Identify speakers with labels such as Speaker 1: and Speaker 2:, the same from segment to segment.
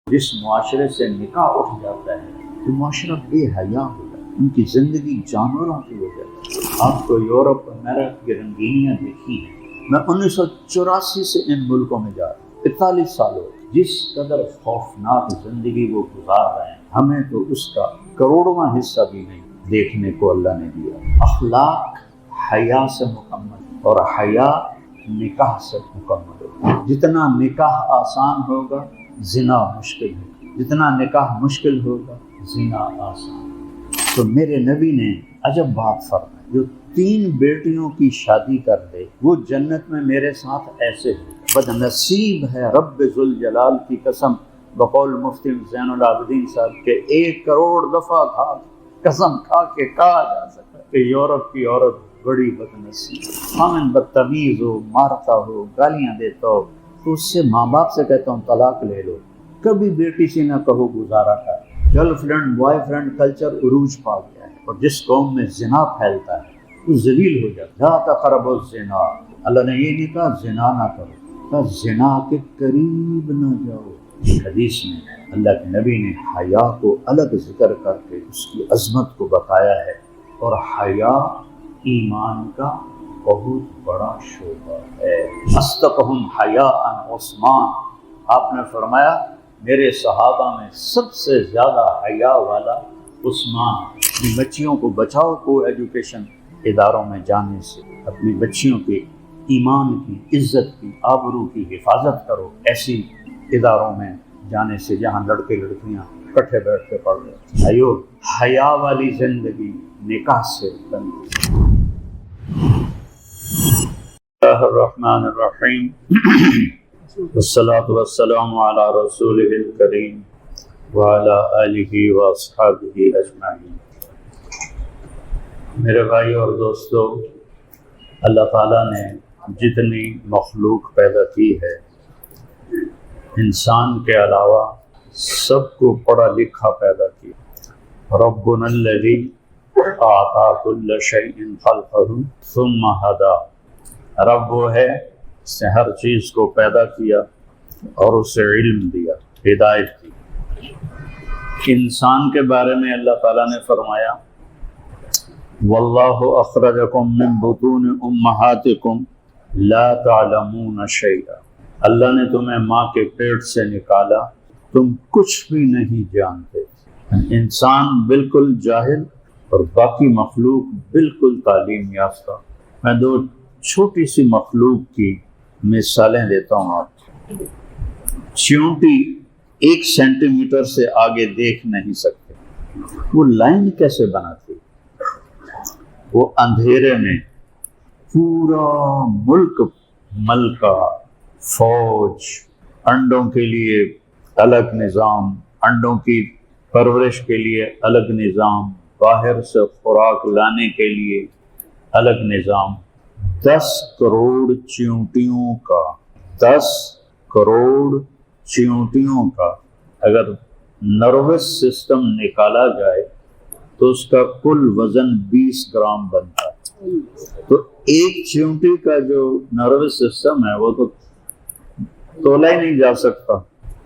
Speaker 1: جس معاشرے سے نکاح اٹھ جاتا ہے تو معاشرہ بے حیا ہوتا ہے، ان کی زندگی جانوروں کی ہو جاتی ہے۔ آپ کو یورپ امریکہ کی رنگینیاں دیکھی ہیں۔ میں 1984 سے ان ملکوں میں جا رہا ہوں، 41 سال ہو گئے۔ جس قدر خوفناک زندگی وہ گزار رہے ہیں، ہمیں تو اس کا کروڑواں حصہ بھی نہیں دیکھنے کو اللہ نے دیا۔ اخلاق حیا سے مکمل اور حیا نکاح سے مکمل ہوگا۔ جتنا نکاح آسان ہوگا زنا مشکل ہوگا، جتنا نکاح مشکل ہوگا زنا آسان۔ تو میرے نبی نے عجب بات فرمائی، جو 3 بیٹیوں کی شادی کر دے وہ جنت میں میرے ساتھ ایسے ہو۔ بد نصیب ہے رب ذوالجلال کی قسم، بقول مفتی زین العابدین صاحب کے 1 کروڑ دفعہ قسم کھا کے کہا جا سکتا کہ یورپ کی عورت بڑی بد نصیب، خامن بدتمیز ہو، مارتا ہو، گالیاں دیتا ہو تو اس سے ماں باپ سے کہتا ہوں طلاق لے لو۔ کبھی بیٹی سے نہ کہو گزارا کر۔ Girl friend boy friend culture عروج پا گیا ہے، اور جس قوم میں زنا پھیلتا ہے وہ ذلیل ہو جاتا ہے۔ لا تقربوا الزنا، اللہ نے یہ نہیں کہا زنا نہ کرو، کہا زنا کے قریب نہ جاؤ۔ حدیث میں اللہ کے نبی نے حیا کو الگ ذکر کر کے اس کی عظمت کو بتایا ہے، اور حیا ایمان کا بہت بڑا شعبہ ہے۔ اصدقہم حیاء عثمان، آپ نے فرمایا میرے صحابہ میں سب سے زیادہ حیا والا عثمان۔ اپنی بچیوں کو بچاؤ کو ایجوکیشن اداروں میں جانے سے، اپنی بچیوں کے ایمان کی، عزت کی، آبرو کی حفاظت کرو ایسی اداروں میں جانے سے جہاں لڑکے لڑکیاں اکٹھے بیٹھ کے پڑھ رہے۔ بھائیو، حیا والی زندگی نکاح سے بنتی۔ اللہ الرحمن الرحیم، والصلاة والسلام علی رسولہ الکریم وعلی آلہ واصحابہ اجمعین۔ میرے بھائی اور دوستو، اللہ تعالیٰ نے جتنی مخلوق پیدا کی ہے، انسان کے علاوہ سب کو پڑھا لکھا پیدا کیا۔ ربنا الذی اعطی کل شیء خلقہ ثم ہدی، رب وہ ہے اس نے ہر چیز کو پیدا کیا اور اسے علم دیا، ہدایت دی۔ انسان کے بارے میں اللہ تعالیٰ نے فرمایا واللہ اخرجکم من بطون امہاتکم لا تعلمون شیئا، اللہ نے تمہیں ماں کے پیٹ سے نکالا، تم کچھ بھی نہیں جانتے۔ انسان بالکل جاہل اور باقی مخلوق بالکل تعلیم یافتہ۔ میں 2 چھوٹی سی مخلوق کی مثالیں دیتا ہوں آپ۔ چیونٹی 1 سینٹی میٹر سے آگے دیکھ نہیں سکتے، وہ لائن کیسے بناتی؟ وہ اندھیرے میں پورا ملک ملکہ، فوج، انڈوں کے لیے الگ نظام، انڈوں کی پرورش کے لیے الگ نظام، باہر سے خوراک لانے کے لیے الگ نظام، 10 کروڑ چیونٹیوں کا، 10 کروڑ چیونٹیوں کا اگر نروس سسٹم نکالا جائے تو اس کا کل وزن 20 گرام بنتا ہے۔ تو ایک چیونٹی کا جو نروس سسٹم ہے وہ تو تولا ہی نہیں جا سکتا،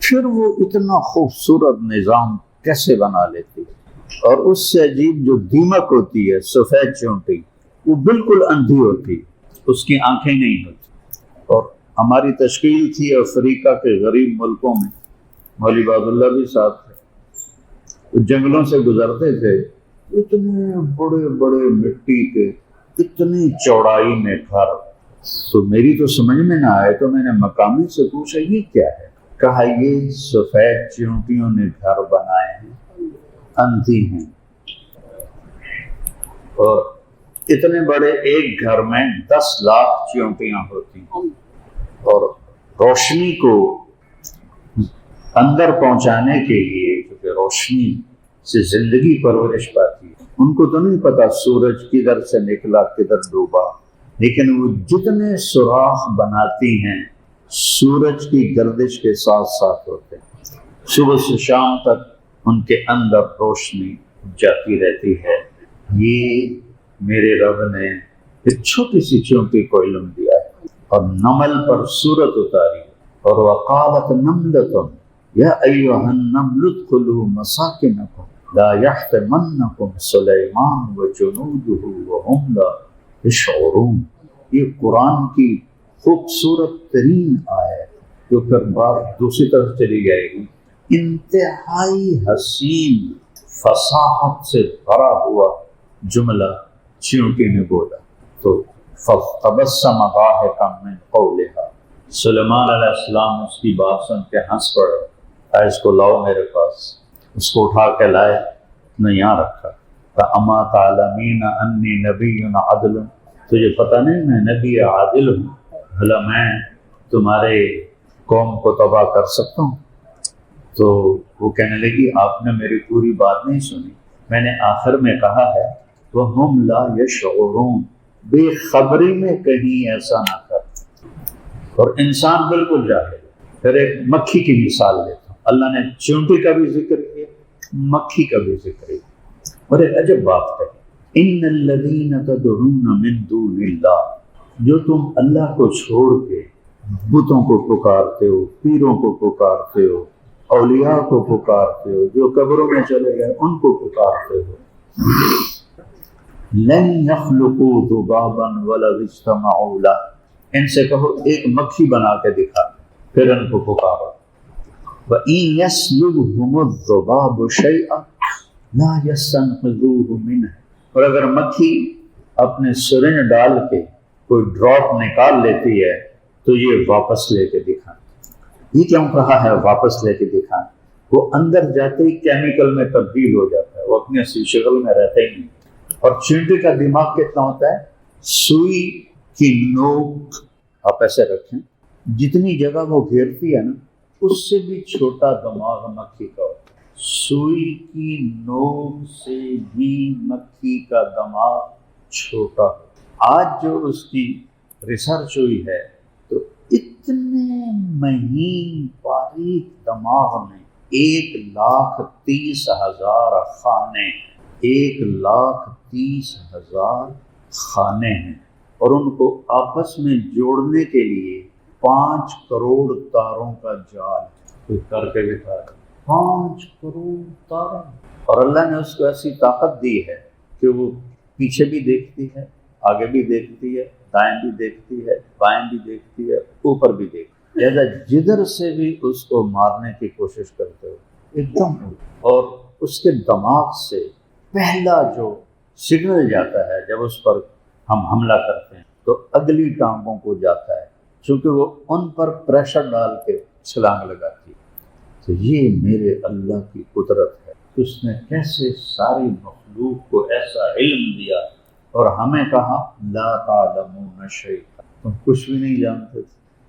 Speaker 1: پھر وہ اتنا خوبصورت نظام کیسے بنا لیتی ہے؟ اور اس سے عجیب جو دیمک ہوتی ہے، سفید چیونٹی، وہ بالکل اندھی ہوتی ہے، اس کی آنکھیں نہیں ہوتی۔ اور ہماری تشکیل تھی افریقہ کے غریب ملکوں میں، مولوی عبد اللہ بھی صاحب تھے، وہ جنگلوں سے گزرتے تھے، اتنے بڑے بڑے مٹی کے، اتنی چوڑائی میں گھر۔ تو میری تو سمجھ میں نہ آئے تو میں نے مقامی سے پوچھا یہ کیا ہے؟ کہا یہ سفید چیونٹیوں نے گھر بنائے ہیں، اندھی ہیں، اور اتنے بڑے ایک گھر میں 10 لاکھ چیونٹیاں ہوتی ہیں، اور روشنی کو اندر پہنچانے کے لیے، کیونکہ روشنی سے زندگی پرورش پاتی ہے، ان کو تو نہیں پتا سورج کدھر سے نکلا کدھر ڈوبا، لیکن وہ جتنے سوراخ بناتی ہیں سورج کی گردش کے ساتھ ساتھ ہوتے ہیں، صبح سے شام تک ان کے اندر روشنی جاتی رہتی ہے۔ یہ میرے رب نے ایک چھوٹی سی چیونٹی کو علم دیا ہے، اور نمل پر صورت اتاری، اور وقالت نملۃ، یا ایھا النمل ادخلوا مساکنکم لا یحطمنکم سلیمان وجنودہ وہم لا یشعرون۔ یہ قرآن کی خوبصورت ترین آیت جو پھر بات دوسری طرف چلی جائے گی، انتہائی حسین فصاحت سے بھرا ہوا جملہ چیونٹی نے بولا تو فَتَبَسَّمَ ضَاحِكًا مِنْ قَوْلِهَا، سلیمان علیہ السلام اس کی بات سن کے ہنس پڑے، اس کو لاؤ میرے پاس، اس کو اٹھا کے لائے، نے یہاں رکھا۔ فَأَمَا تَعْلَمِينَ أَنِّي نَبِيٌّ عَدْلٌ، تجھے پتہ نہیں میں نبی عادل ہوں، بھلا میں تمہارے قوم کو تباہ کر سکتا ہوں؟ تو وہ کہنے لگی آپ نے میری پوری بات نہیں سنی، میں نے آخر میں کہا ہے وَهُمْ لَا يَشْعُرُونَ، بے خبری میں کہیں ایسا نہ کر۔ اور انسان بالکل جاہل ہے۔ پھر ایک مکھی کی مثال لیتا ہوں، اللہ نے چونٹی کا بھی ذکر کیا، مکھی کا بھی ذکر کیا، اور ایک عجب بات ہے، ان الذین تدعون من دون اللہ، جو تم اللہ کو چھوڑ کے بتوں کو پکارتے ہو، پیروں کو پکارتے ہو، اولیاء کو پکارتے ہو، جو قبروں میں چلے گئے ان کو پکارتے ہو، لن یخلقوا ذبابا ولو اجتمعوا لہ، ان سے کہو ایک مکھی بنا کے دکھا، پھر ان کو پکارو۔ وَإِن يَسْلُبْهُمُ الذُّبَابُ شَيْئًا لَا يَسْتَنقِذُوهُ مِنْهُ، اور اگر مکھی اپنے سرنج ڈال کے کوئی ڈراپ نکال لیتی ہے تو یہ واپس لے کے دکھائیں۔ یہ کیوں کہا ہے واپس لے کے دکھائیں؟ وہ اندر جاتے ہی کیمیکل میں تبدیل ہو جاتا ہے، وہ اپنی اصلی شکل میں رہتا ہی نہیں۔ اور چینٹی کا دماغ کتنا ہوتا ہے؟ سوئی کی نوک آپ ایسے رکھیں، جتنی جگہ وہ گھیرتی ہے نا اس سے بھی چھوٹا دماغ مکھی کا ہوتا ہے۔ سوئی کی نوک سے بھی مکھی کا دماغ چھوٹا ہوتا ہے۔ آج جو اس کی ریسرچ ہوئی ہے تو اتنے مہین باریک دماغ میں 1,30,000 خانے، 1,30,000 خانے ہیں، اور ان کو آپس میں جوڑنے کے لیے 5 کروڑ تاروں کا جال کوئی کر کے دکھا ہے۔ 5 کروڑ تاروں، اور اللہ نے اس کو ایسی طاقت دی ہے کہ وہ پیچھے بھی دیکھتی ہے، آگے بھی دیکھتی ہے، دائیں بھی دیکھتی ہے، بائیں بھی دیکھتی ہے، اوپر بھی دیکھتی ہے، لہذا جدھر سے بھی اس کو مارنے کی کوشش کرتے ہو ایک دم، اور اس کے دماغ سے پہلا جو سگنل جاتا ہے جب اس پر ہم حملہ کرتے ہیں تو اگلی ٹانگوں کو جاتا ہے، چونکہ وہ ان پر پریشر ڈال کے چھلانگ لگاتی ہے۔ تو یہ میرے اللہ کی قدرت ہے، اس نے کیسے ساری مخلوق کو ایسا علم دیا، اور ہمیں کہا لا تعلمون شیئا، تم کچھ بھی نہیں جانتے۔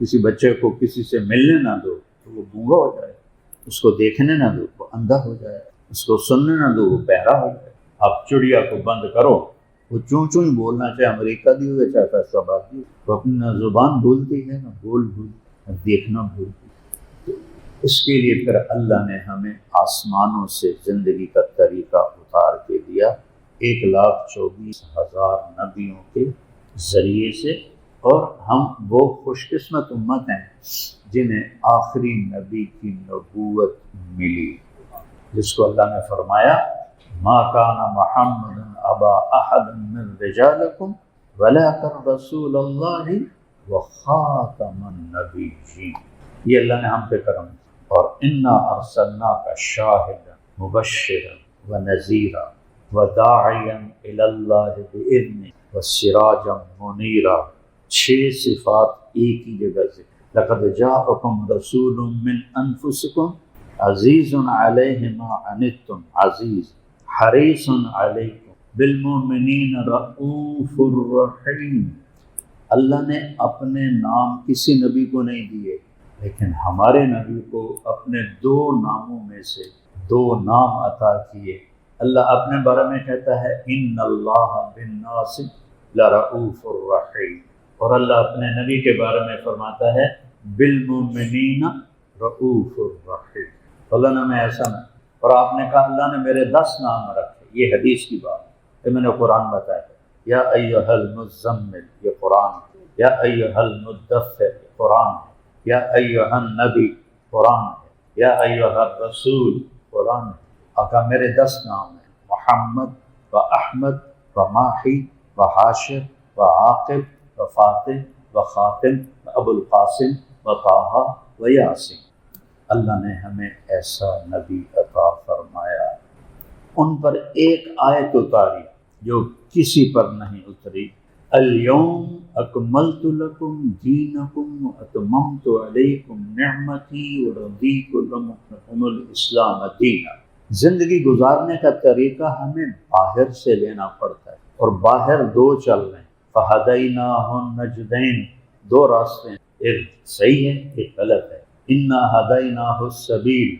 Speaker 1: کسی بچے کو کسی سے ملنے نہ دو تو وہ گونگا ہو جائے، اس کو دیکھنے نہ دو وہ اندھا ہو جائے، اس کو سننے نہ دو وہ بہرا ہو جائے۔ آپ چڑیا کو بند کرو، وہ چوں چوں ہی بولنا، چاہے امریکہ دی ہوئے چاہے فیصلہ آباد دی، وہ اپنی نہ زبان بھولتی ہے نہ بول بھولتی، نہ دیکھنا بھولتی۔ تو اس کے لیے پھر اللہ نے ہمیں آسمانوں سے زندگی کا طریقہ اتار کے دیا 1,24,000 نبیوں کے ذریعے سے، اور ہم وہ خوش قسمت امت ہیں جنہیں آخری نبی کی نبوت ملی، جس کو اللہ نے فرمایا ما کان محمد ابا احد من رجالکم ولکن رسول اللہ وخاتم النبیین۔ یہ اللہ نے ہم پہ کرم کیا، اور انا ارسلناک شاہدا مبشرا ونذیرا وداعیا الی اللہ باذنہ وسراجا منیرا۔ 6 صفات ایک ہی جگہ سے، لقد جاءکم رسول من انفسکم عزیز علیہ ما عنتم عزیز حریص علیکم بالمؤمنین رؤوف الرحیم۔ اللہ نے اپنے نام کسی نبی کو نہیں دیے، لیکن ہمارے نبی کو اپنے 2 ناموں میں سے 2 نام عطا کیے۔ اللہ اپنے بارے میں کہتا ہے ان اللہ بالناس لرؤوف الرحیم، اور اللہ اپنے نبی کے بارے میں فرماتا ہے بالمؤمنین رؤوف الرحیم۔ اللہ نے ہمیں ایسا نہ، اور آپ نے کہا اللہ نے میرے 10 نام رکھے، یہ حدیث کی بات ہے، میں نے قرآن بتایا، یا ایھا المزمل یہ قرآن ہے، یا ایھا المدثر یہ قرآن ہے، یا ایھا النبی قرآن ہے، یا ایھا الرسول، قرآن آقا میرے 10 نام ہیں، محمد و احمد و ماحی و حاشر و عاقب و فاتح و خاتم و ابو القاسم و طٰہٰ و یاسین۔ اللہ نے ہمیں ایسا نبی عطا فرمایا، ان پر ایک آیت اتاری جو کسی پر نہیں اتری، الیوم اکملت لکم دینکم واتممت علیکم نعمتی ورضیت لکم الاسلام دینا۔ زندگی گزارنے کا طریقہ ہمیں باہر سے لینا پڑتا ہے، اور باہر 2 چل رہے ہیں، فہدیناہ النجدین، 2 راستے ہیں، ایک صحیح ہے ایک غلط ہے، انا ہدیناہ السبیل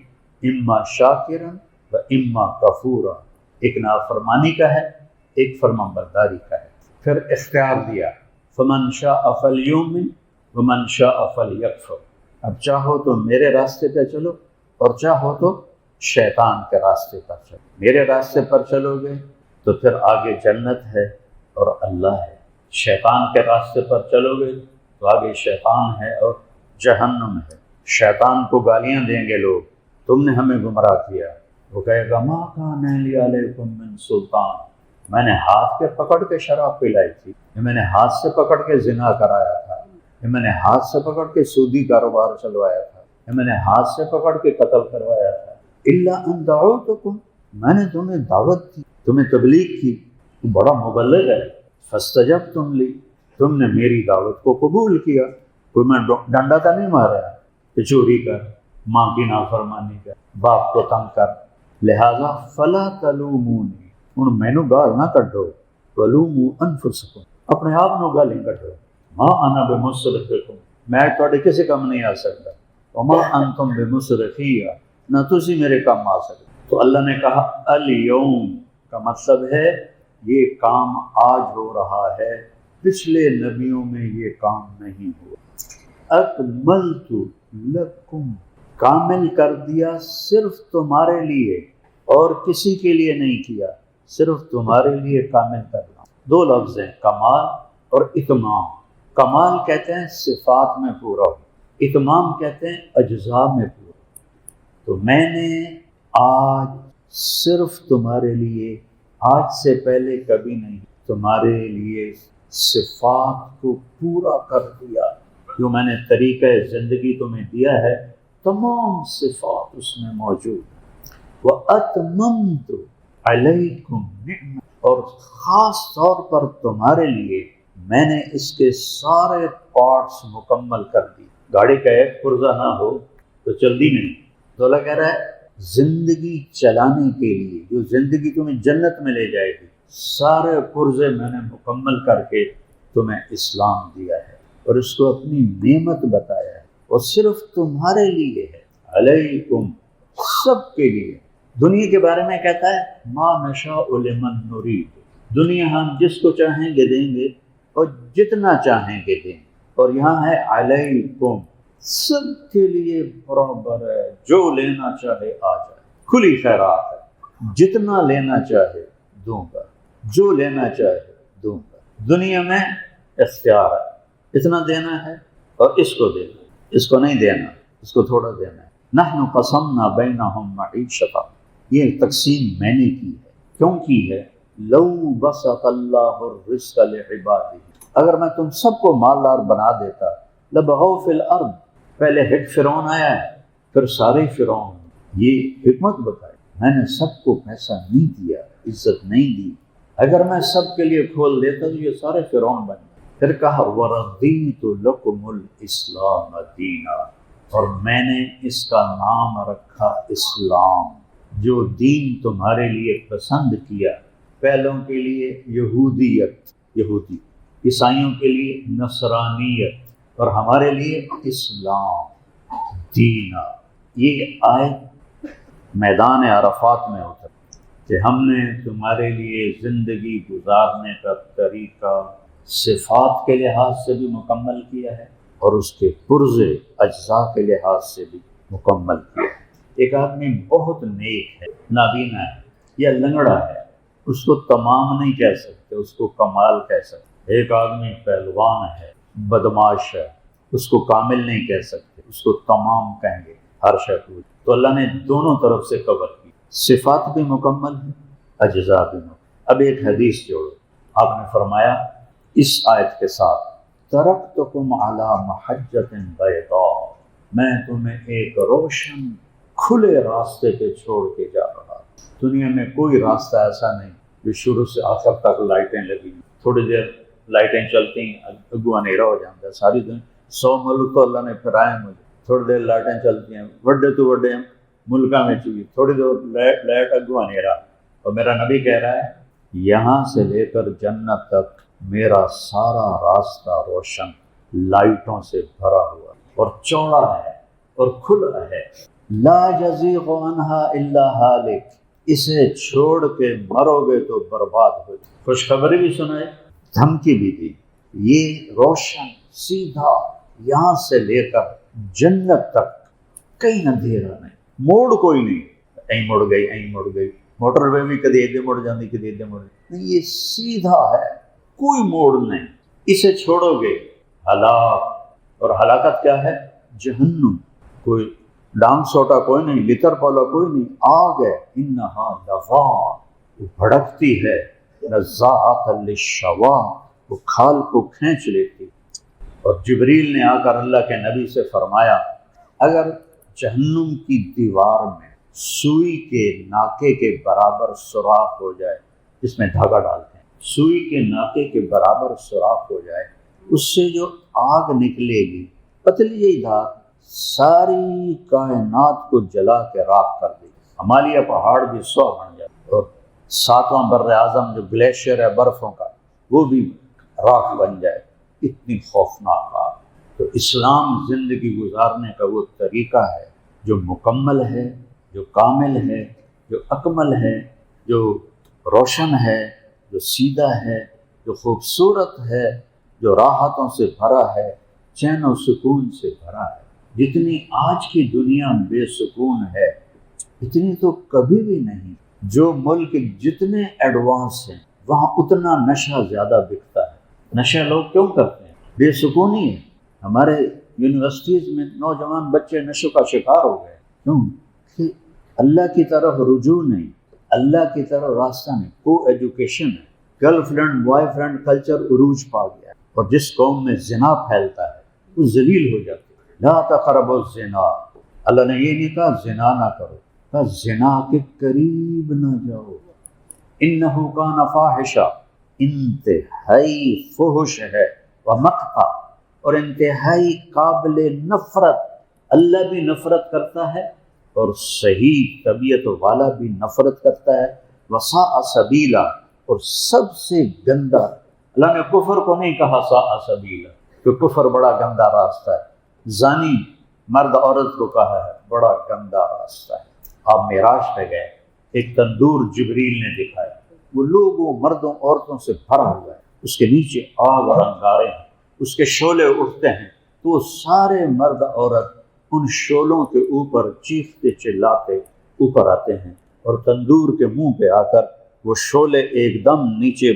Speaker 1: اما شاکرا و اما کفورا، ایک نافرمانی کا ہے ایک فرمانبرداری کا ہے۔ پھر اختیار دیا، فمن شاء فلیؤمن ومن شاء فلیکفر، اب چاہو تو میرے راستے پہ چلو اور چاہو تو شیطان کے راستے پر چلو۔ میرے راستے پر چلو گے تو پھر آگے جنت ہے اور اللہ ہے، شیطان کے راستے پر چلو گے تو آگے شیطان ہے اور جہنم ہے۔ شیطان کو گالیاں دیں گے لوگ، تم نے ہمیں گمراہ کیا، وہ کہے گا ما کان لی علیکم من سلطان، میں نے ہاتھ پہ پکڑ کے شراب پلائی تھی، میں نے ہاتھ سے پکڑ کے زنا کرایا تھا، میں نے ہاتھ سے پکڑ کے سودی کاروبار چلوایا تھا، میں نے ہاتھ سے پکڑ کے قتل کروایا تھا، الا ان دعوتکم، میں نے تمہیں دعوت دی، تمہیں تبلیغ کی، تم بڑا مبلغ ہے، فاستجبتم لی، تم نے میری دعوت کو قبول کیا۔ کوئی میں ڈنڈا تو نہیں مارا کہ چوری کر، ماں کی نافرمانی کر، باپ کو تنگ کر، لہذا فلا تلومونی، ہن مینوں گال نہ کڈو، ولوموا انفسکم، اپنے آپ نو گالی کڈو، ما انا بمصرخکم، میں تواڈے کسی کم نہیں آ سکتا، وما انتم بمصرخی، نہ تسی میرے کام آ سکتے۔ تو اللہ نے کہا الیوم کا مطلب ہے یہ کام آج ہو رہا ہے، پچھلے نبیوں میں یہ کام نہیں ہوا۔ اکملت لکم، کامل کر دیا صرف تمہارے لیے اور کسی کے لیے نہیں کیا، صرف تمہارے لیے کامل کرنا۔ 2 لفظ ہیں، کمال اور اتمام۔ کمال کہتے ہیں صفات میں پورا ہو، اتمام کہتے ہیں اجزاء میں پورا۔ تو میں نے آج صرف تمہارے لیے، آج سے پہلے کبھی نہیں، تمہارے لیے صفات کو پورا کر دیا۔ جو میں نے طریقہ زندگی تمہیں دیا ہے تمام صفات اس میں موجود ہیں۔ وَأَتْمَمْتُ عَلَيْكُمْ نِعْمَتِي، اور خاص طور پر تمہارے لیے میں نے اس کے سارے پارٹس مکمل کر دی۔ گاڑی کا ایک پرزہ نہ ہو تو چلتی نہیں۔ تو اللہ کہہ رہا ہے زندگی چلانے کے لیے، جو زندگی تمہیں جنت میں لے جائے گی، سارے پرزے میں نے مکمل کر کے تمہیں اسلام دیا ہے اور اس کو اپنی نعمت بتایا ہے، اور صرف تمہارے لیے ہے، علیکم، سب کے لیے۔ دنیا کے بارے میں کہتا ہے ما نشاء لمن نرید، دنیا ہم جس کو چاہیں گے دیں گے اور جتنا چاہیں گے دیں گے، اور یہاں ہے علیکم، سب کے لیے برابر ہے، جو لینا چاہے آ جائے، کھلی خیرات ہے، جتنا لینا چاہے دوں گا، جو لینا چاہے دوں گا۔ دنیا میں اختیار ہے، اتنا دینا ہے اور اس کو دینا، اس کو نہیں دینا، اس کو تھوڑا دینا ہے۔ نحن قسمنا بینہم معیشتہم، یہ تقسیم میں نے کی ہے، کیوں کی ہے؟ لو بسط اللہ الرزق لعبادہ، اگر میں تم سب کو مالدار بنا دیتا، لبغوا فی الارض، پہلے ایک فرعون آیا ہے پھر سارے فرعون، یہ حکمت بتائی، میں نے سب کو پیسہ نہیں دیا، عزت نہیں دی، اگر میں سب کے لیے کھول دیتا تو یہ سارے فرعون بن گئے۔ پھر کہا وَرَضِيتُ لَكُمُ الْإِسْلَامَ دِينًا، اور میں نے اس کا نام رکھا اسلام، جو دین تمہارے لیے پسند کیا، پہلوں کے لیے یہودیت، یہودی، عیسائیوں کے لیے نصرانیت، اور ہمارے لیے اسلام دینا۔ یہ آیت میدان عرفات میں ہوتا ہے کہ ہم نے تمہارے لیے زندگی گزارنے کا طریقہ صفات کے لحاظ سے بھی مکمل کیا ہے اور اس کے پرزے اجزاء کے لحاظ سے بھی مکمل کیا ہے۔ ایک آدمی بہت نیک ہے، نابینا ہے یا لنگڑا ہے، اس کو تمام نہیں کہہ سکتے، اس کو کمال کہہ سکتے۔ ایک آدمی پہلوان ہے، بدماش ہے، اس کو کامل نہیں کہہ سکتے، اس کو تمام کہیں گے، ہر شے کو۔ تو اللہ نے دونوں طرف سے کور کی، صفات بھی مکمل ہے، اجزاء بھی مکمل۔ اب ایک حدیث جوڑو، آپ نے فرمایا اس آیت کے ساتھ ترکتکم علی محجۃ بیضاء، میں تمہیں ایک روشن کھلے راستے پہ چھوڑ کے جا رہا ہوں۔ دنیا میں کوئی راستہ ایسا نہیں جو شروع سے آخر تک لائٹیں لگی، تھوڑی دیر لائٹیں چلتی ہیں اگو اندھیرا ہو جاتا ہے، ساری دنیا 100 ملک تو اللہ نے پھرائے مجھے، تھوڑی دیر لائٹیں چلتی ہیں، وڈے تو وڈے ملکوں میں چکی، تھوڑی دیر لائٹ اگو اندھیرا۔ اور میرا نبی کہہ رہا ہے یہاں سے لے کر جنت تک میرا سارا راستہ روشن لائٹوں سے بھرا ہوا اور چوڑا ہے اور کھلا ہے، لا یزیغ عنہا الا ہالک، اسے چھوڑ کے مرو گے تو برباد ہو جائے۔ خوشخبری بھی سنائے، دھمکی بھی دی، یہ روشن سیدھا یہاں سے لے کر جنت تک کہیں اندھیرا نہیں، موڑ کوئی نہیں، این مڑ گئی این مڑ گئی، موٹر وے بھی کدی ادھر مڑ جاتی کدی ادھر مڑ جاتی، نہیں، یہ سیدھا ہے، کوئی موڑ نہیں، اسے چھوڑو گے ہلاک، اور ہلاکت کیا ہے؟ جہنم، کوئی ڈانگ سوٹا کوئی نہیں، لتر پالا کوئی نہیں، آگ ہے، انہا لظا، وہ بھڑکتی ہے، نزاعۃ للشوا، وہ کھال کو کھینچ لیتی۔ اور جبریل نے آ کر اللہ کے نبی سے فرمایا اگر جہنم کی دیوار میں سوئی کے ناکے کے برابر سوراخ ہو جائے، اس میں دھاگا ڈالتے ہیں، سوئی کے ناکے کے برابر سوراخ ہو جائے، اس سے جو آگ نکلے گی، پتلی جی دھار، ساری کائنات کو جلا کے راکھ کر دے گی، ہمالیہ پہاڑ بھی 100 بن جائے، اور 7واں بر اعظم جو گلیشیئر ہے برفوں کا وہ بھی راکھ بن جائے، اتنی خوفناک آگ۔ تو اسلام زندگی گزارنے کا وہ طریقہ ہے جو مکمل ہے، جو کامل ہے، جو اکمل ہے، جو روشن ہے، جو سیدھا ہے، جو خوبصورت ہے، جو راحتوں سے بھرا ہے، چین و سکون سے بھرا ہے۔ جتنی آج کی دنیا بے سکون ہے اتنی تو کبھی بھی نہیں۔ جو ملک جتنے ایڈوانس ہیں وہاں اتنا نشہ زیادہ بکتا ہے۔ نشہ لوگ کیوں کرتے ہیں؟ بے سکونی ہے۔ ہمارے یونیورسٹیز میں نوجوان بچے نشوں کا شکار ہو گئے، کیوں؟ کہ اللہ کی طرف رجوع نہیں، اللہ کی طرف راستہ نہیں، کو ایجوکیشن ہے، girl friend boy friend culture عروج پا گیا ہے، اور جس قوم میں زنا پھیلتا ہے وہ ذلیل ہو جاتی ہے۔ لا تقربوا الزنا، اللہ نے یہ نہیں کہا زنا نہ کرو، کہا زنا کے قریب نہ جاؤ، انہو کان فاحشہ، انتہائی فحش ہے، ومقتا، اور انتہائی قابل نفرت، اللہ بھی نفرت کرتا ہے اور صحیح طبیعت والا بھی نفرت کرتا ہے، وساء سبیلا، اور سب سے گندا، اللہ نے کفر کو نہیں کہا ساء سبیلا کہ کفر بڑا گندا راستہ ہے، زانی مرد عورت کو کہا ہے بڑا گندا راستہ ہے۔ آپ معراج پہ گئے، ایک تندور جبریل نے دکھایا، وہ لوگوں مردوں عورتوں سے بھرا ہوا ہے، اس کے نیچے آگ اور انگارے ہیں، اس کے شعلے اٹھتے ہیں، تو وہ سارے مرد عورت ان شعلوں کے اوپر چیختے چلاتے اوپر آتے ہیں، اور تندور کے منہ پہ آ کر وہ شعلے ایک دم نیچے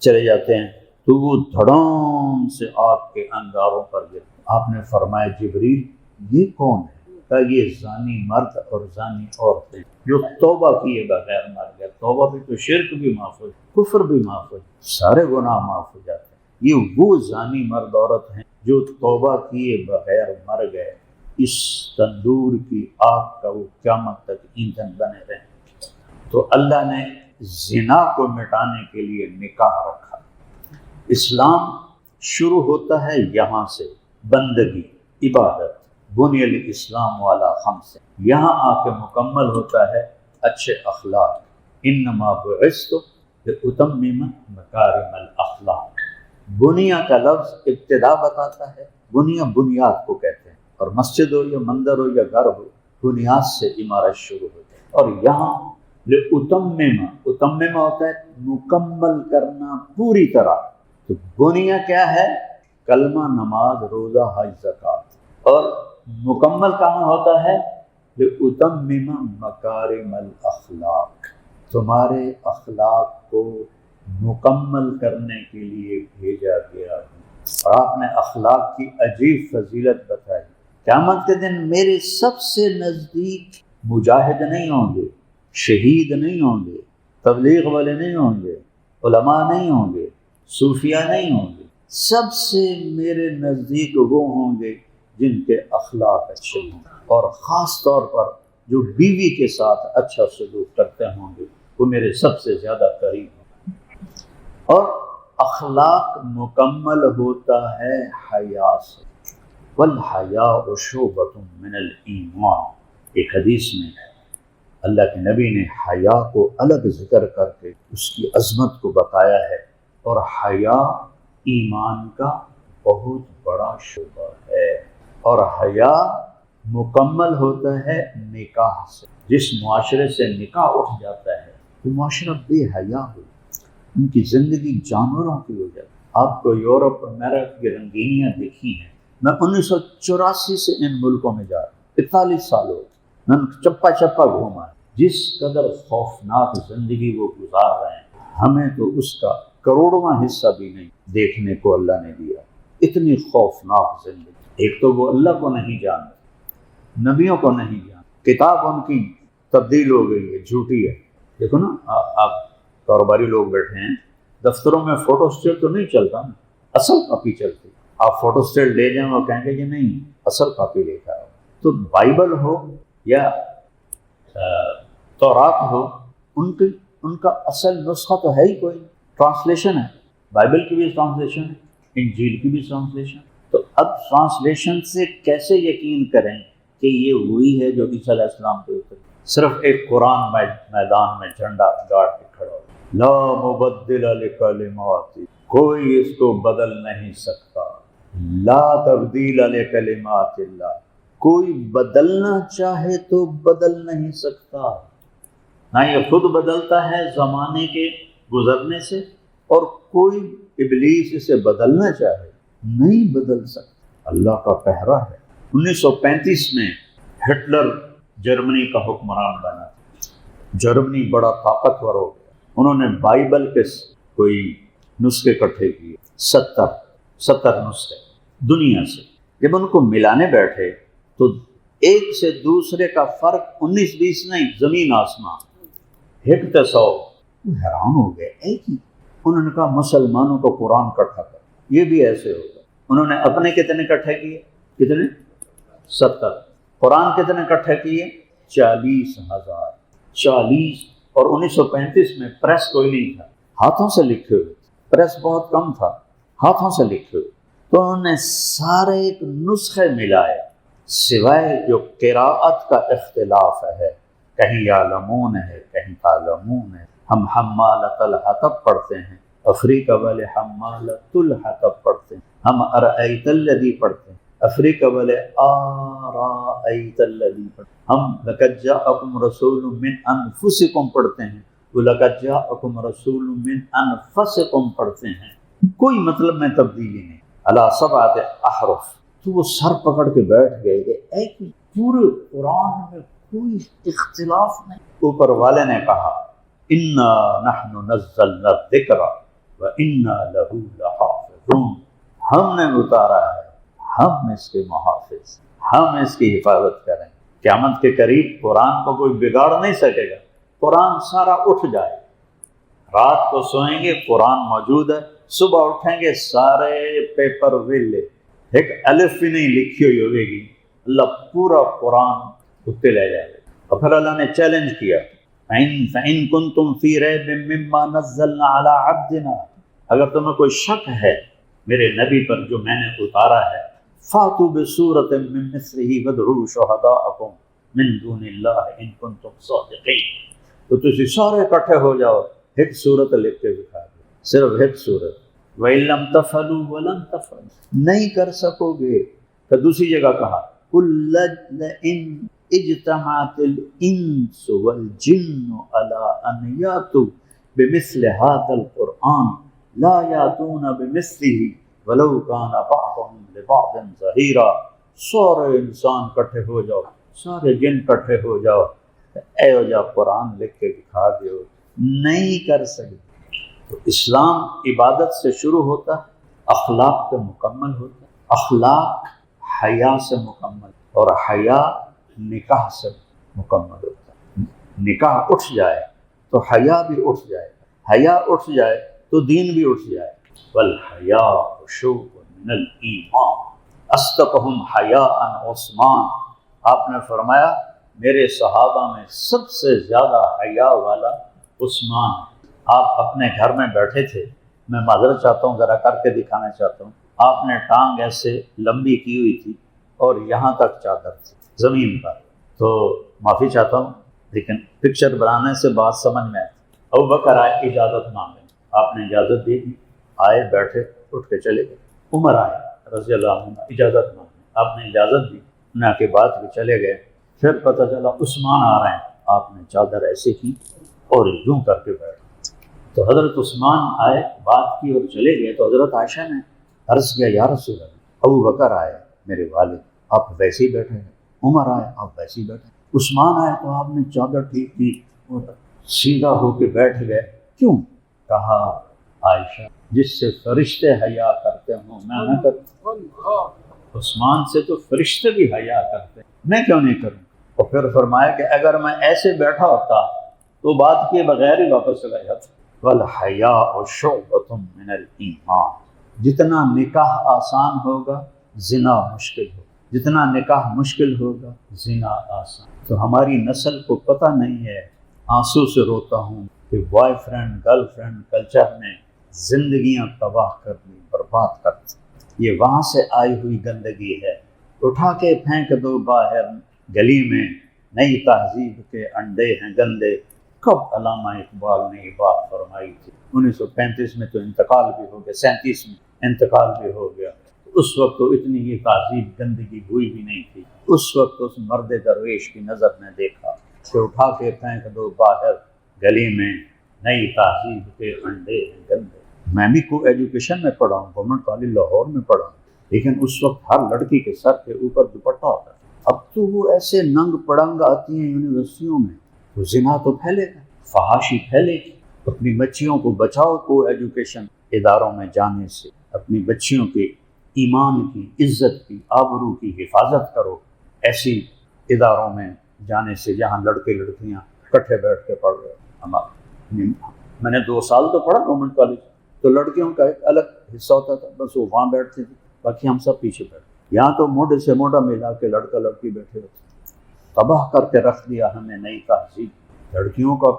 Speaker 1: چلے جاتے ہیں، تو وہ دھڑام سے آگ کے انگاروں پر گر۔ آپ نے فرمایا جبریل یہ کون ہے؟ کہا یہ زانی مرد اور زانی عورتیں جو توبہ کیے بغیر مر گئے۔ توبہ بھی تو شرک بھی معاف ہو، کفر بھی معاف ہو، سارے گناہ معاف ہو جاتے ہیں۔ یہ وہ زانی مرد عورت ہیں جو توبہ کیے بغیر مر گئے، اس تندور کی آگ کا وہ قیامت تک ایندھن بنے رہیں۔ تو اللہ نے زنا کو مٹانے کے لیے نکاح رکھا۔ اسلام شروع ہوتا ہے یہاں سے، بندگی، عبادت، بنی الاسلام والا خمس، یہاں آ کے مکمل ہوتا ہے اچھے اخلاق، انما بعثت لاتمم مکارم الاخلاق۔ بنیا کا لفظ ابتدا بتاتا ہے، بنیا بنیاد کو کہتے ہیں، اور مسجد ہو یا مندر ہو یا گھر ہو، بنیاد سے عمارت شروع ہوتی ہے۔ اور یہاں لاتمم، اتمم ہوتا ہے مکمل کرنا پوری طرح، تو بنیا کیا ہے؟ کلمہ، نماز، روزہ، حج، زکوٰۃ، اور مکمل کہاں ہوتا ہے؟ لاتمم مکارم الاخلاق، تمہارے اخلاق کو مکمل کرنے کے لیے بھیجا گیا ہے۔ اور آپ نے اخلاق کی عجیب فضیلت بتائی، قیامت کے دن میرے سب سے نزدیک مجاہد نہیں ہوں گے، شہید نہیں ہوں گے، تبلیغ والے نہیں ہوں گے، علماء نہیں ہوں گے، صوفیاء نہیں ہوں گے، سب سے میرے نزدیک وہ ہوں گے جن کے اخلاق اچھے ہوں گے، اور خاص طور پر جو بیوی کے ساتھ اچھا سلوک کرتے ہوں گے وہ میرے سب سے زیادہ قریب ہوں گے۔ اور اخلاق مکمل ہوتا ہے حیا سے، والحیاء شعبۃ من الایمان۔ ایک حدیث میں اللہ کے نبی نے حیا کو الگ ذکر کر کے اس کی عظمت کو بتایا ہے، اور حیا ایمان کا بہت بڑا شعبہ ہے، اور حیا مکمل ہوتا ہے نکاح سے۔ جس معاشرے سے نکاح اٹھ جاتا ہے وہ معاشرہ بے حیا ہو، ان کی زندگی جانوروں کی ہو جاتی۔ آپ کو یورپ امریکہ کی رنگینیاں دیکھی ہیں، میں 1984 سے ان ملکوں میں جا رہا ہوں، 41 سال ہو، میں چپا چپا گھوما، جس قدر خوفناک زندگی وہ گزار رہے ہیں ہمیں تو اس کا کروڑواں حصہ بھی نہیں دیکھنے کو اللہ نے دیا۔ اتنی خوفناک زندگی، ایک تو وہ اللہ کو نہیں جانتے، نبیوں کو نہیں جانتے، کتاب ان کی تبدیل ہو گئی ہے، جھوٹی ہے۔ دیکھو نا، آپ کاروباری لوگ بیٹھے ہیں، دفتروں میں فوٹو اسٹیٹ تو نہیں چلتا نا، اصل کاپی چلتی۔ آپ فوٹو اسٹیٹ لے جائیں وہ کہیں گے کہ نہیں اصل کاپی لے کر آؤ۔ تو بائبل ہو یا تورات ہو، ان کا اصل نسخہ تو ہے ہی کوئی، ٹرانسلیشن ہے، بائبل کی بھی ٹرانسلیشن ہے، انجیل کی بھی ٹرانسلیشن۔ تو اب ٹرانسلیشن سے کیسے یقین کریں کہ یہ وہی ہے جو عیسیٰ علیہ السلام پہ اتری؟ صرف ایک قرآن میدان میں جھنڈا گاڑ کے کھڑا ہو، لا مبدل لکلمات، کوئی اس کو بدل نہیں سکتا، لا تبدیل لکلمات اللہ، کوئی بدلنا چاہے تو بدل نہیں سکتا، نہ یہ خود بدلتا ہے زمانے کے گزرنے سے، اور کوئی ابلیس اسے بدلنا چاہے نہیں بدل سکتا، اللہ کا پہرا ہے۔ 1935 میں ہٹلر جرمنی کا حکمران بنا، جرمنی بڑا طاقتور ہو گیا، انہوں نے بائبل کے کوئی نسخے اکٹھے کیے، 70 نسخے دنیا سے۔ جب ان کو ملانے بیٹھے تو ایک سے دوسرے کا فرق 19-20 نہیں، زمین آسمان، ایک تے 100۔ حیران ہو گئے، ایک ہی۔ انہوں نے کہا مسلمانوں کو قرآن اکٹھا کر، یہ بھی ایسے ہوگا۔ انہوں نے اپنے کتنے اکٹھے کیے؟ کتنے؟ 70۔ قرآن کتنے اکٹھے کیے؟ 40,000۔ 40۔ اور 1935 میں پریس کوئی نہیں تھا، ہاتھوں سے لکھے ہوئے، پریس بہت کم تھا، ہاتھوں سے لکھے ہوئے۔ تو انہوں نے سارے ایک نسخے ملائے، سوائے جو قراءت کا اختلاف ہے، کہیں یعلمون ہے، کہیں تعلمون ہے۔ ہم حمالۃ الحطب پڑھتے ہیں، افریقہ والے حمالۃ الحطب پڑھتے ہیں، ہم ارأیت الذی پڑھتے ہیں، افریقہ والے آرأیت الذی پڑھتے ہیں، ہم لقد جاءکم رسول من انفسکم پڑھتے ہیں، وہ لقد جاءکم رسول من انفسکم پڑھتے ہیں۔ کوئی مطلب میں تبدیلی نہیں، علی 7 احرف۔ تو وہ سر پکڑ کے بیٹھ گئے کہ ایک پورے قرآن میں کوئی اختلاف نہیں۔ اوپر والے نے کہا انا نحن نزلنا الذکر وانا لہ لحافظون، ہم نے اتارا ہے، ہم اس کے محافظ، ہم اس کی حفاظت کریں۔ قیامت کے قریب قرآن کو کوئی بگاڑ نہیں سکے گا، قرآن سارا اٹھ جائے، رات کو سوئیں گے قرآن موجود ہے، صبح اٹھیں گے سارے پیپر ویلے، ایک الف بھی نہیں لکھی ہوئی ہوگی گی، اللہ پورا قرآن اٹھتے لے جائے گا۔ اور پھر اللہ نے چیلنج کیا، فَإِن كُنتُمْ فِي رَيْبٍ مِّمَّا نَزَّلْنَا عَلَىٰ عَبْدِنَا، اگر تمہیں کوئی شک ہے میرے نبی پر جو میں نے اتارا ہے، فَأْتُوا بِسُورَةٍ مِّن مِّثْلِهِ وَادْعُوا شُهَدَاءَكُم مِّن دُونِ اللَّهِ إِن كُنتُمْ صَادِقِينَ۔ تو تسی سارے اکٹھے ہو جاؤ، ایک صورت لکھ کے دکھا دو، صرف ایک صورت۔ وَإِن لَّمْ تَفْعَلُوا وَلَن تَفْعَلُوا، نہیں کر سکو گے۔ پھر دوسری جگہ کہا قُل لَّئِنْ اجتمعت الانس والجن على ان یاتوا بمثل هذا القرآن لا یاتون بمثله ولو كان بعضهم لبعض ظہیرا۔ سارے انسان کٹھے ہو جاؤ، سارے جن کٹھے ہو جاؤ، اے ہو جا قرآن لکھ کے دکھا دیو، نہیں کر سکتے۔ تو اسلام عبادت سے شروع ہوتا ہے، اخلاق پہ مکمل ہوتا ہے، اخلاق حیا سے مکمل، اور حیا نکاح سے، مکمل ہوتا ہے۔ نکاح اٹھ جائے تو حیا بھی اٹھ جائے، حیا اٹھ جائے تو دین بھی اٹھ جائے۔ والحیاء شعبۃ من الایمان اصدقہم حیاء عثمان، آپ نے فرمایا میرے صحابہ میں سب سے زیادہ حیا والا عثمان ہے۔ آپ اپنے گھر میں بیٹھے تھے، میں معذرت چاہتا ہوں، ذرا کر کے دکھانا چاہتا ہوں، آپ نے ٹانگ ایسے لمبی کی ہوئی تھی اور یہاں تک چادر تھی زمین پر، تو معافی چاہتا ہوں لیکن پکچر بنانے سے بات سمجھ میں آئی۔ ابوبکر آئے اجازت مانگے، آپ نے اجازت دے دی، آئے بیٹھے اٹھ کے چلے گئے۔ عمر آئے رضی اللہ عنہ، اجازت مانگے، آپ نے اجازت دی، نہ کے بعد بھی چلے گئے۔ پھر پتہ چلا عثمان آ رہے ہیں، آپ نے چادر ایسے کی اور یوں کر کے بیٹھ۔ تو حضرت عثمان آئے، بات کی اور چلے گئے، تو حضرت عائشہ نے عرض کیا یا رسول اللہ، ابوبکر آئے میرے والد، آپ ویسے ہی بیٹھے ہیں، عمر آئے آپ ویسے ہی بیٹھے، عثمان آئے تو آپ نے چادر ٹھیک کی اور سیدھا ہو کے بیٹھ گئے، کیوں؟ کہا عائشہ جس سے فرشتے حیا کرتے ہوں میں نہ کروں، عثمان سے تو فرشتے بھی حیا کرتے ہیں، میں کیوں نہیں کروں؟ اور پھر فرمایا کہ اگر میں ایسے بیٹھا ہوتا تو بات کیے بغیر ہی واپس چلا جاتا۔ والحیاء شعبۃ من الایمان، جتنا نکاح آسان ہوگا زنا مشکل ہوگا، جتنا نکاح مشکل ہوگا زنا آسان۔ تو ہماری نسل کو پتہ نہیں ہے، آنسو سے روتا ہوں کہ boy friend girl friend culture نے زندگیاں تباہ کر دی، برباد کر دی۔ یہ وہاں سے آئی ہوئی گندگی ہے، اٹھا کے پھینک دو باہر گلی میں، نئی تہذیب کے انڈے ہیں گندے۔ کب علامہ اقبال نے یہ بات فرمائی تھی؟ 1935 میں تو انتقال بھی ہو گیا، 37 میں انتقال بھی ہو گیا۔ اس وقت تو اتنی یہ تہذیب گندگی ہوئی بھی نہیں تھی۔ اس وقت اس مرد درویش کی نظر نے دیکھا کہ اٹھا کے پھینک دو باہر گلی میں، نئی تہذیب کے انڈے ہیں گندے۔ میں بھی کو ایجوکیشن میں پڑھا ہوں، گورنمنٹ کالج لاہور میں پڑھا ہوں، لیکن اس وقت ہر لڑکی کے سر کے اوپر دوپٹہ ہوتا ہے۔ اب تو وہ ایسے ننگ پڑنگ آتی ہیں یونیورسٹیوں میں، تو زنا تو پھیلے گا، فحاشی پھیلے گی۔ اپنی بچیوں کو بچاؤ کو ایجوکیشن اداروں میں جانے سے، اپنی بچیوں کے ایمان کی، عزت کی، آبرو کی حفاظت کرو ایسی اداروں میں جانے سے جہاں لڑکے لڑکیاں اکٹھے بیٹھ کے پڑھ رہے ہیں۔ میں نے 2 سال تو پڑھا گورنمنٹ کالج، تو لڑکیوں کا ایک الگ حصہ ہوتا تھا، بس وہ وہاں بیٹھتے تھے، باقی ہم سب پیچھے بیٹھتے۔ یہاں تو موڈے سے موڈا ملا کے لڑکا لڑکی بیٹھے ہوتے، تباہ کر کے رکھ دیا ہمیں نئی تہذیب۔ لڑکیوں کا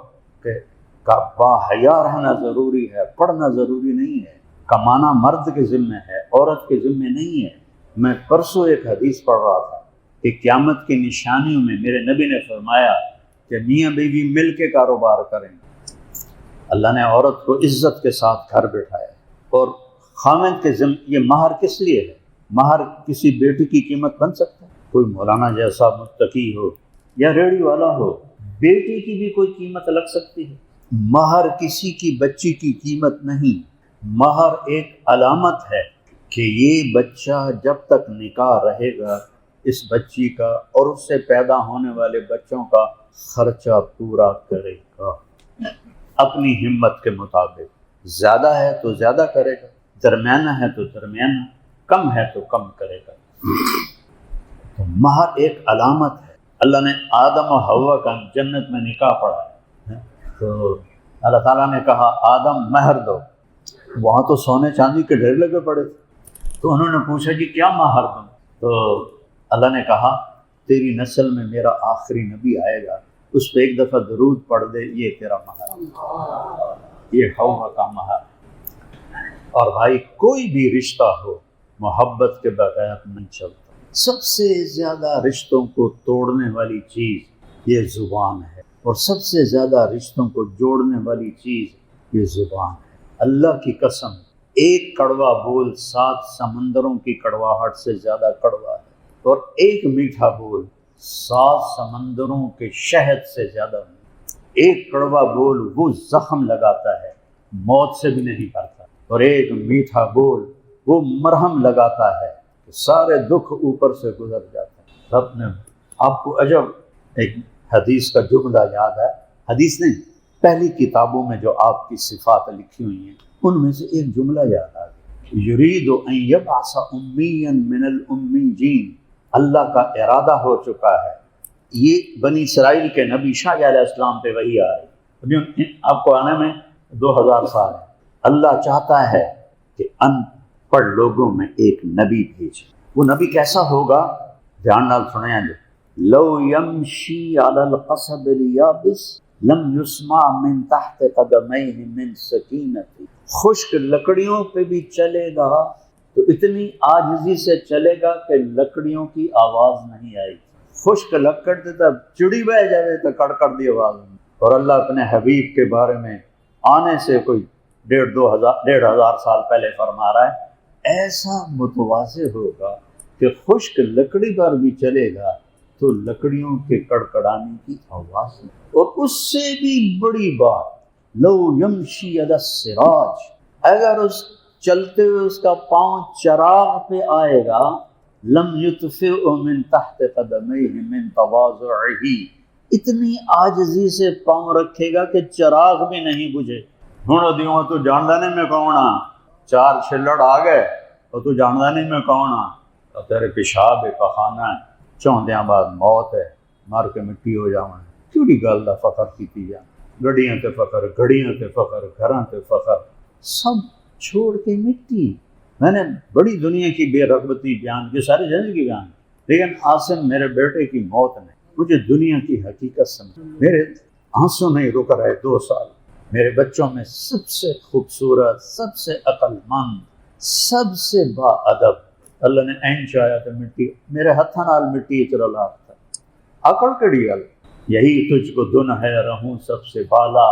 Speaker 1: باحیا رہنا ضروری ہے، پڑھنا ضروری نہیں ہے، کمانا مرد کے ذمہ ہے، عورت کے ذمہ نہیں ہے۔ میں پرسوں ایک حدیث پڑھ رہا تھا کہ قیامت کی نشانیوں میں میرے نبی نے فرمایا کہ میاں بیوی مل کے کاروبار کریں گے۔ اللہ نے عورت کو عزت کے ساتھ گھر بٹھایا، اور خامد کے ذمہ یہ مہر کس لیے ہے؟ مہر کسی بیٹی کی قیمت بن سکتا ہے؟ کوئی مولانا جیسا متقی ہو یا ریڑھی والا ہو، بیٹی کی بھی کوئی قیمت لگ سکتی ہے۔ مہر کسی کی بچی کی قیمت نہیں، مہر ایک علامت ہے کہ یہ بچہ جب تک نکاح رہے گا اس بچی کا اور اس سے پیدا ہونے والے بچوں کا خرچہ پورا کرے گا اپنی ہمت کے مطابق۔ زیادہ ہے تو زیادہ کرے گا، درمیانہ ہے تو درمیانہ، کم ہے تو کم کرے گا۔ تو مہر ایک علامت ہے۔ اللہ نے آدم و حوا کا جنت میں نکاح پڑھا ہے، تو اللہ تعالیٰ نے کہا آدم مہر دو، وہاں تو سونے چاندی کے ڈھیر لگے پڑے تھے، تو انہوں نے پوچھا جی کیا مہر دوں؟ تو اللہ نے کہا تیری نسل میں میرا آخری نبی آئے گا، اس پہ ایک دفعہ درود پڑھ دے، یہ تیرا مہر، یہ حوا کا مہر۔ اور بھائی کوئی بھی رشتہ ہو محبت کے بغیر نہیں چلتا۔ سب سے زیادہ رشتوں کو توڑنے والی چیز یہ زبان ہے، اور سب سے زیادہ رشتوں کو جوڑنے والی چیز یہ زبان ہے۔ اللہ کی قسم، ایک کڑوا بول 7 سمندروں کی کڑواہٹ سے زیادہ کڑوا ہے، اور ایک میٹھا بول 7 سمندروں کے شہد سے زیادہ میٹھا۔ ایک کڑوا بول وہ زخم لگاتا ہے، موت سے بھی نہیں کرتا، اور ایک میٹھا بول وہ مرہم لگاتا ہے کہ سارے دکھ اوپر سے گزر جاتے ہیں۔ رب نے آپ کو عجب ایک حدیث کا جملہ یاد ہے، حدیث نہیں، پہلی کتابوں میں جو آپ کی صفات لکھی ہوئی ہیں ان میں سے ایک جملہ یاد آ گیا، یرید ان یبعث امیا من الامیین، اللہ کا ارادہ ہو چکا ہے یہ بنی اسرائیل کے نبی شاہ علیہ السلام پہ وہی آ رہی، آپ کو آنے میں 2000 سال ہے۔ اللہ چاہتا ہے کہ ان پڑھ لوگوں میں ایک نبی بھیجے۔ وہ نبی کیسا ہوگا؟ دھیان نال سنیں جو لو یمشی علی القصب الیابس لم یسمع من تحت قدمیہ من سکینتی، خشک لکڑیوں پہ بھی چلے گا تو اتنی عاجزی سے چلے گا کہ لکڑیوں کی آواز نہیں آئے گی۔ خشک لکڑ تے تو چڑی بہ جائے تو کڑکڑ دی آواز نہیں۔ اور اللہ اپنے حبیب کے بارے میں آنے سے کوئی 1,500 سال پہلے فرما رہا ہے ایسا متواضع ہوگا کہ خشک لکڑی پر بھی چلے گا تو لکڑیوں کے کڑکڑانے کی آواز نہیں۔ اور اس سے بھی بڑی بات، لو یمشی علی السراج، اگر اس چلتے ہوئے اس کا پاؤں چراغ پہ آئے گا، لم یطفئ من تحت قدمیہ من تواضعہ، اتنی عاجزی سے پاؤں رکھے گا کہ چراغ بھی نہیں بجھے۔ ہوں دیوں تو جاندا نہیں میں کون ہاں، 4 چھلڑ آ گئے اور تو جاندا نہیں میں کون ہاں، اور تیرے پیشاب ہے پخانہ ہے، چوندیاں بعد موت ہے، مر کے مٹی ہو جاواں۔ کیڑی گل دا فخر کیتی جا، گڈیاں تے فخر، گھڑیاں تے فخر، گھراں تے فخر، سب چھوڑ کے مٹی۔ میں نے بڑی دنیا کی بے رغبتی بیان کی، ساری زندگی بیان کی، لیکن عاصم میرے بیٹے کی موت نے مجھے دنیا کی حقیقت سمجھ، میرے آنسو نہیں رک رہے 2 سال۔ میرے بچوں میں سب سے خوبصورت، سب سے عقل مند، سب سے با ادب، اللہ نے این چاہیا تو مٹی میرے ہتھاں نال مٹی چرلا تھا۔ عقل کڑی گل، یہی تجھ کو دن ہے رہوں سب سے بالا،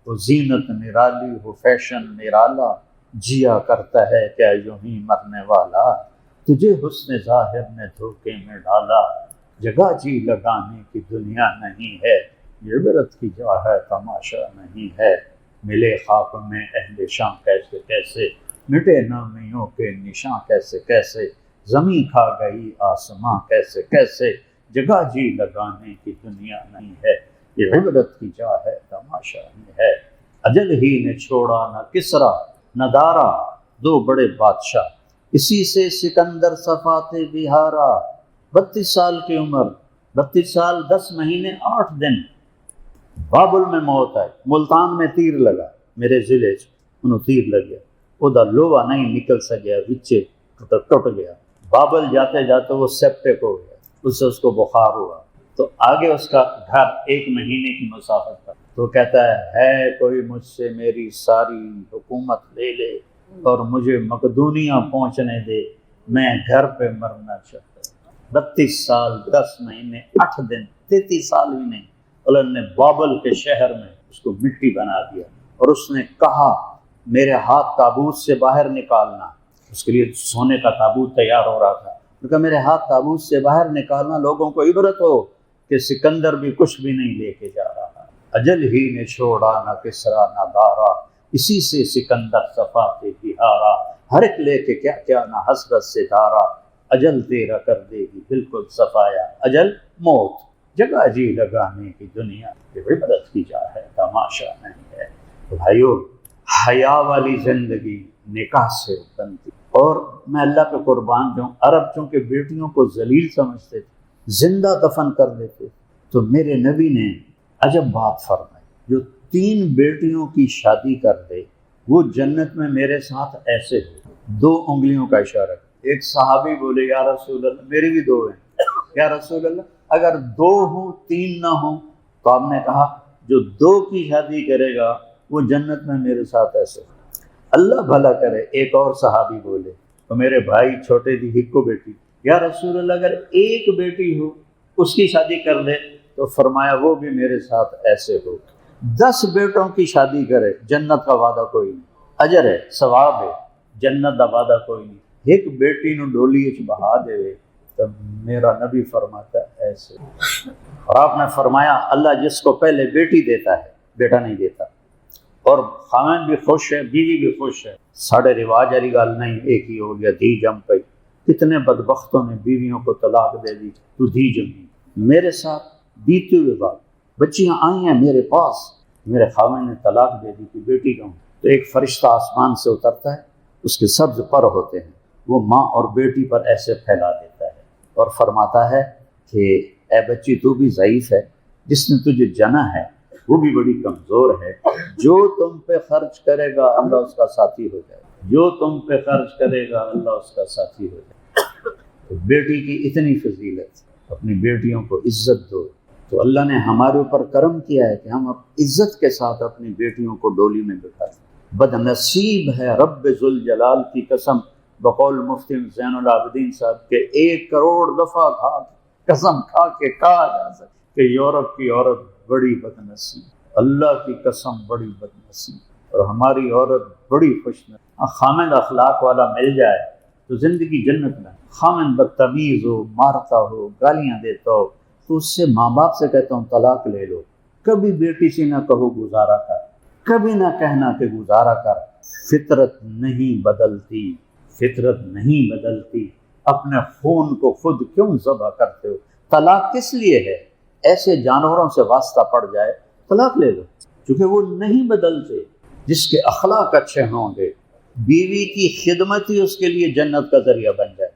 Speaker 1: وہ زینت نرالی ہو فیشن نرالا، جیا کرتا ہے کیا یوں ہی مرنے والا، تجھے حسن ظاہر نے دھوکے میں ڈالا، جگہ جی لگانے کی دنیا نہیں ہے، یہ عبرت کی جا ہے تماشا نہیں ہے، ملے خواب میں اہل شاں کیسے کیسے، مٹے نامیوں کے نشاں کیسے کیسے، زمین کھا گئی آسماں کیسے کیسے، جگہ جی لگانے کی دنیا نہیں ہے، یہ عبرت کی جا ہے تماشا نہیں ہے۔ اجل ہی نے چھوڑا نہ کسرا نہ دارا، 2 بڑے بادشاہ، اسی سے سکندر صفاتے بہارا، 32 سال کی عمر، 32 سال 10 مہینے 8 دن، بابل میں موت آئی، ملتان میں تیر لگا، میرے ضلع انہوں تیر لگ گیا، ادا لوہا نہیں نکل سکیا، وچے ٹوٹ گیا، بابل جاتے جاتے وہ سیپٹک ہو گیا، اس سے اس کو بخار ہوا، تو آگے اس کا گھر 1 مہینے کی مسافت پر، تو کہتا ہے کوئی مجھ سے میری ساری حکومت لے لے اور مجھے مقدونیہ پہنچنے دے، میں گھر پہ مرنا چاہتا ہوں۔ 32 سال 10 مہینے 8 دن، 33 سال بھی نہیں، اللہ نے بابل کے شہر میں اس کو مٹی بنا دیا، اور اس نے کہا میرے ہاتھ تابوت سے باہر نکالنا، اس کے لیے سونے کا تابوت تیار ہو رہا تھا، کہا میرے ہاتھ تابوت سے باہر نکالنا، لوگوں کو عبرت ہو کہ سکندر بھی کچھ بھی نہیں لے کے جا رہا، اجل ہی نے چھوڑا نہ کسرا نہ دارا، اسی سے سکندر صفاتے بہارا، ہر ایک لے کے کیا کیا نہ حسرت سے دارا، اجل تیرا کر دے گی بالکل صفایا، اجل موت، جگہ جی لگانے کی دنیا یہ عبرت کی جا ہے تماشا نہیں ہے۔ تو بھائیو، حیا والی زندگی نکاح سے بنتی، اور میں اللہ پہ قربان جاؤں، عرب چونکہ بیٹیوں کو ذلیل سمجھتے تھے، زندہ دفن کر دیتے، تو میرے نبی نے عجب بات فرمائی، جو 3 بیٹیوں کی شادی کر دے وہ جنت میں میرے ساتھ ایسے ہو، 2 انگلیوں کا اشارہ۔ ایک صحابی بولے یا رسول اللہ، میری بھی 2 ہیں، یا رسول اللہ اگر 2 ہوں 3 نہ ہوں، تو آپ نے کہا جو 2 کی شادی کرے گا وہ جنت میں میرے ساتھ ایسے ہو۔ اللہ بھلا کرے، ایک اور صحابی بولے تو میرے بھائی چھوٹے دی ہکو بیٹی، یا رسول اللہ اگر 1 بیٹی ہو اس کی شادی کر دے، تو فرمایا وہ بھی میرے ساتھ ایسے ہو۔ 10 بیٹوں کی شادی کرے، جنت کا وعدہ کوئی نہیں، اجر ہے ثواب ہے، جنت کا وعدہ کوئی نہیں، 1 بیٹی نو ڈولی وچ بہا دے تو میرا نبی فرماتا ہے ایسے۔ اور آپ نے فرمایا اللہ جس کو پہلے بیٹی دیتا ہے بیٹا نہیں دیتا، اور خاوند بھی خوش ہے بیوی بھی خوش ہے، ساڑھے رواج والی گل نہیں ایک ہی ہو گیا دھی جم پئی، کتنے بدبختوں نے بیویوں کو طلاق دے دی، تو دھی جمی۔ میرے ساتھ بیتے ہوئے بات، بچیاں آئی ہیں میرے پاس، میرے خاوند نے طلاق دے دی کہ بیٹی کہوں، تو ایک فرشتہ آسمان سے اترتا ہے، اس کے سبز پر ہوتے ہیں، وہ ماں اور بیٹی پر ایسے پھیلا دیتا ہے اور فرماتا ہے کہ اے بچی تو بھی ضعیف ہے، جس نے تجھے جنا ہے وہ بھی بڑی کمزور ہے، جو تم پہ خرچ کرے گا اللہ اس کا ساتھی ہو جائے گا، جو تم پہ خرچ کرے گا اللہ اس کا ساتھی ہو جائے گا۔ تو بیٹی کی اتنی فضیلت، اپنی بیٹیوں کو عزت دو۔ تو اللہ نے ہمارے اوپر کرم کیا ہے کہ ہم عزت کے ساتھ اپنی بیٹیوں کو ڈولی میں بٹھاتے ہیں۔ بد نصیب ہے رب ذوالجلال کی قسم، بقول مفتی زین العابدین صاحب کے 1 کروڑ دفعہ قسم کھا کے کہا جا سکے کہ یورپ کی عورت بڑی بد نصیب، اللہ کی قسم بڑی بد نصیب، اور ہماری عورت بڑی خوش نصیب۔ خامد اخلاق والا مل جائے تو زندگی جنت میں۔ خامد بدتمیز ہو، مارتا ہو، گالیاں دیتا ہو، تو اس سے ماں باپ سے کہتا ہوں طلاق لے لو۔ کبھی بیٹی سے نہ کہو گزارا کر، کبھی نہ کہنا کہ گزارا کر۔ فطرت نہیں بدلتی، فطرت نہیں بدلتی، اپنے خون کو خود کیوں ذبح کرتے ہو؟ طلاق کس لیے ہے؟ ایسے جانوروں سے واسطہ پڑ جائے طلاق لے لو، کیونکہ وہ نہیں بدلتے۔ جس کے اخلاق اچھے ہوں گے، بیوی کی خدمت ہی اس کے لیے جنت کا ذریعہ بن جائے۔